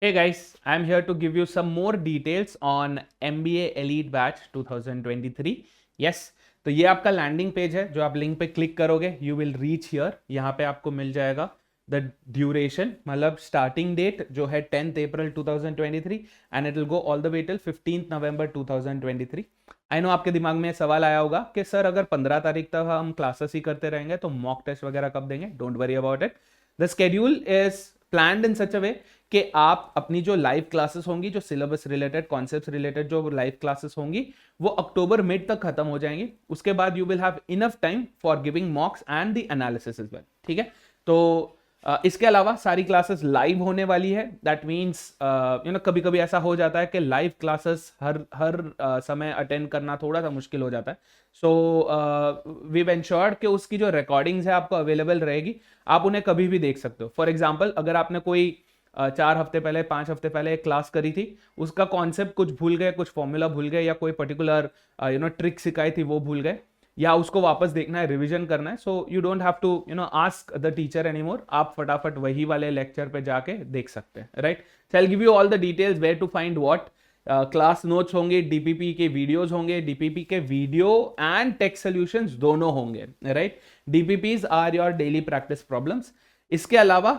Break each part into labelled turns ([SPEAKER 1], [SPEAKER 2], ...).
[SPEAKER 1] Hey guys, I'm here to give you some more details on MBA Elite Batch 2023. Yes, तो ये आपका landing page है जो आप लिंक पे क्लिक करोगे यू विल रीच हियर। यहाँ पे आपको मिल जाएगा द ड्यूरेशन, मतलब स्टार्टिंग डेट जो है 10th April 2023 and it will go all the way till 15th November 2023। I know आपके दिमाग में सवाल आया होगा कि सर अगर 15 तारीख तक हम क्लासेस ही करते रहेंगे तो मॉक टेस्ट वगैरह कब देंगे। Don't worry about it, the schedule is planned in such a way कि आप अपनी जो लाइव क्लासेस होंगी, जो सिलेबस रिलेटेड कॉन्सेप्ट्स रिलेटेड जो लाइव क्लासेस होंगी वो अक्टूबर मिड तक खत्म हो जाएंगी। उसके बाद you will have enough time for giving mocks and the analysis as well. ठीक है, तो इसके अलावा सारी क्लासेस लाइव होने वाली है। दैट मीन्स कभी कभी ऐसा हो जाता है कि लाइव क्लासेस हर समय अटेंड करना थोड़ा सा मुश्किल हो जाता है। सो वी एंश्योर्ड कि उसकी जो रिकॉर्डिंग्स है आपको अवेलेबल रहेगी, आप उन्हें कभी भी देख सकते हो। फॉर एग्जाम्पल, अगर आपने कोई 4 हफ्ते पहले 5 हफ्ते पहले एक क्लास करी थी, उसका कॉन्सेप्ट कुछ भूल गए, कुछ फॉर्मूला भूल गए या कोई पर्टिकुलर ट्रिक सिखाई थी वो भूल गए, या उसको वापस देखना है, रिवीजन करना है, so you don't have to ask the teacher anymore. आप फटाफट वही वाले लेक्चर पे जाके देख सकते हैं, right. So I will give you all the details where to find what. Class notes होंगे, डीपीपी के वीडियोस होंगे, डीपीपी के वीडियो एंड टेक्स्ट सॉल्यूशंस दोनों होंगे, right. DPPs are your daily practice problems. इसके अलावा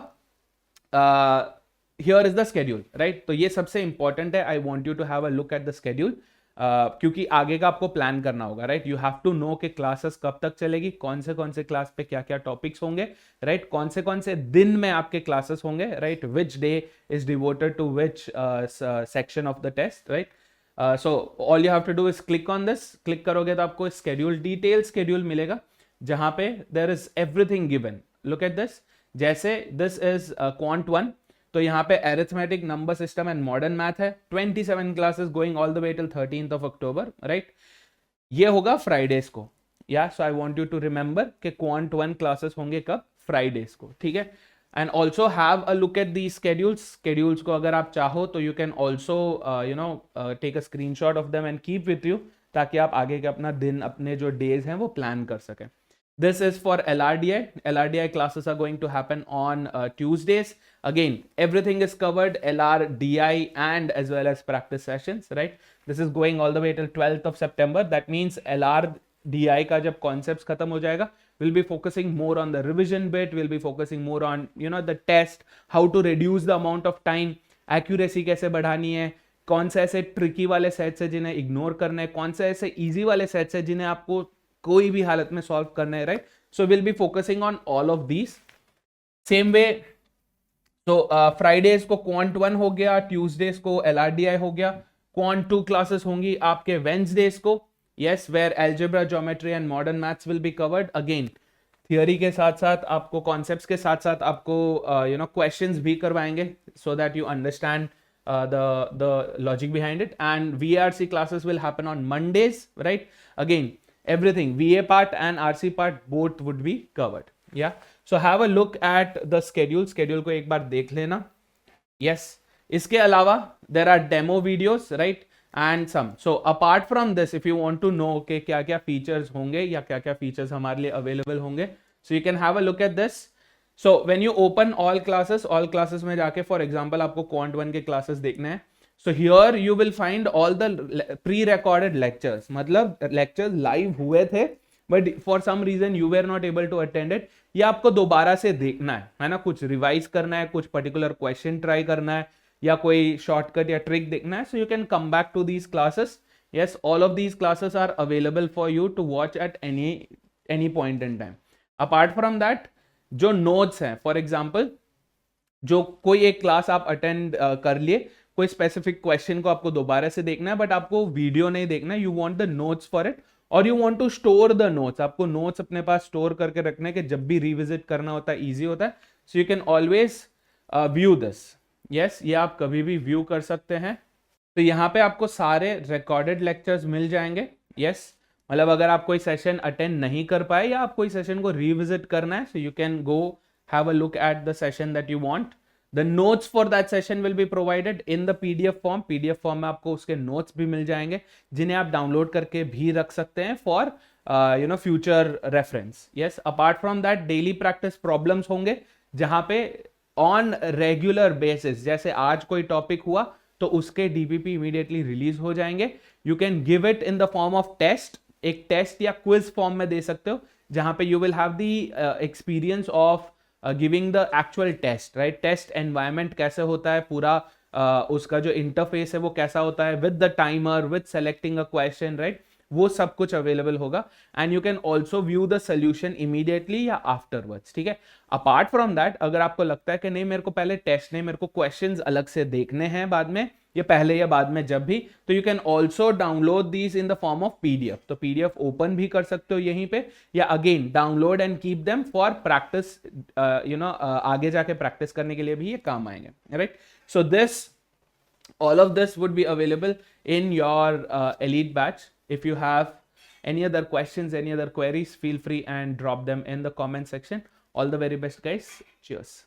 [SPEAKER 1] here is the schedule, right. तो ये सबसे इंपॉर्टेंट है। I want you to have a look at the schedule, क्योंकि आगे का आपको प्लान करना होगा, right. You have to know कि क्लासेस कब तक चलेगी, कौन से क्लास पे क्या क्या टॉपिक्स होंगे, राइट। कौन से दिन में आपके क्लासेस होंगे, right. Which day is devoted to which section of the test, right. So all you have to do is click on this. Click करोगे तो आपको स्केड्यूल, डिटेल स्केड्यूल मिलेगा जहां पे there is everything given. Look at this. जैसे this is quant 1, तो यहाँ पे arithmetic, number system and modern math है। 27 classes going all the way till 13th of October, right. ये होगा फ्राइडेज को, या so I want you to remember कि क्वांट 1 क्लासेस होंगे कब, फ्राइडेज को, ठीक है। And also have a look at the schedules को अगर आप चाहो तो you can also take a screenshot of them and keep with you, ताकि आप आगे के अपना दिन, अपने जो डेज हैं वो प्लान कर सकें। This is for LRDI. LRDI classes are going to happen on Tuesdays. Again, everything is covered, LRDI and as well as practice sessions, right? This is going all the way till 12th of September. That means LRDI का जब concepts खत्म हो जाएगा, we'll be focusing more on the revision bit. We'll be focusing more on the test, how to reduce the amount of time, accuracy कैसे बढ़ानी है, कौन से ऐसे ट्रिकी वाले सेट्स है जिन्हें इग्नोर करना है, कौन से ऐसे इजी वाले सेट्स है जिन्हें आपको कोई भी हालत में सॉल्व करना है, right. So will be focusing on all of these same way. तो फ्राइडेज को क्वांट 1 हो गया, ट्यूसडेज को LRDI हो गया, क्वांट 2 क्लासेस होंगी आपके वेंसडेज को, yes, where algebra, geometry and modern maths will be covered. Again theory के साथ साथ आपको, कॉन्सेप्ट्स के साथ साथ आपको क्वेश्चंस भी करवाएंगे, so that you understand the logic behind it. And VRC classes will happen on Mondays, right? Again, everything VA part and RC part both would be covered. Yeah, so have a look at the schedule को एक बार देख लेना। yes, इसके अलावा there are demo videos, right, and some. So apart from this, if you want to know कि क्या क्या features होंगे या क्या क्या features हमारे लिए available होंगे, so you can have a look at this. So when you open all classes में जाके, for example आपको quant 1 के classes देखने हैं, so here you will find all the pre-recorded lectures, मतलब lectures live हुए थे but for some reason you were not able to attend it, या आपको दोबारा से देखना है ना, कुछ रिवाइज करना है, कुछ पर्टिकुलर क्वेश्चन ट्राई करना है या कोई शॉर्टकट या ट्रिक देखना है, so you can come back to these classes. Yes, all of these classes are available for you to watch at any point in time. Apart from that, जो notes हैं, for example जो कोई एक class आप attend कर लिए, कोई specific question को आपको दोबारा से देखना है बट आपको वीडियो नहीं देखना है, you want the notes for it, और you want to store the notes, आपको नोट्स अपने पास स्टोर करके रखने के जब भी रिविजिट करना होता है ईजी होता है, so you can always view this. Yes, ये आप कभी भी व्यू कर सकते हैं। तो यहाँ पे आपको सारे रिकॉर्डेड लेक्चर्स मिल जाएंगे। यस, मतलब अगर आप कोई सेशन अटेंड नहीं कर पाए या आप कोई सेशन को रिविजिट करना है, so you can go have a look at the session that you want. The notes for that session will be provided in the PDF form. PDF form में आपको उसके नोट्स भी मिल जाएंगे जिन्हें आप डाउनलोड करके भी रख सकते हैं for future reference. Yes, apart from that daily practice problems होंगे जहां पे ऑन रेगुलर बेसिस, जैसे आज कोई टॉपिक हुआ तो उसके डीपीपी इमीडिएटली रिलीज हो जाएंगे. You can give it in the form of test, एक टेस्ट या क्विज फॉर्म में दे सकते हो, जहां पे you will have the experience of giving the actual test, right. Test environment कैसे होता है पूरा, उसका जो इंटरफेस है वो कैसा होता है, with the timer, with selecting a question, right. वो सब कुछ अवेलेबल होगा. And you can also view the solution immediately या आफ्टरवर्ड्स, ठीक है. अपार्ट फ्रॉम दैट, अगर आपको लगता है कि नहीं मेरे को पहले टेस्ट नहीं, मेरे को क्वेश्चंस अलग से देखने हैं बाद में, या पहले या बाद में जब भी, तो you can also download these in the form of PDF. तो पीडीएफ ओपन भी कर सकते हो यहीं पे, या again download and keep them for practice, आगे जाके प्रैक्टिस करने के लिए भी ये काम आएंगे, right. So this, all of this would be available in your elite batch. If you have any other questions, any other queries, feel free and drop them in the comment section. All the very best, guys. Cheers.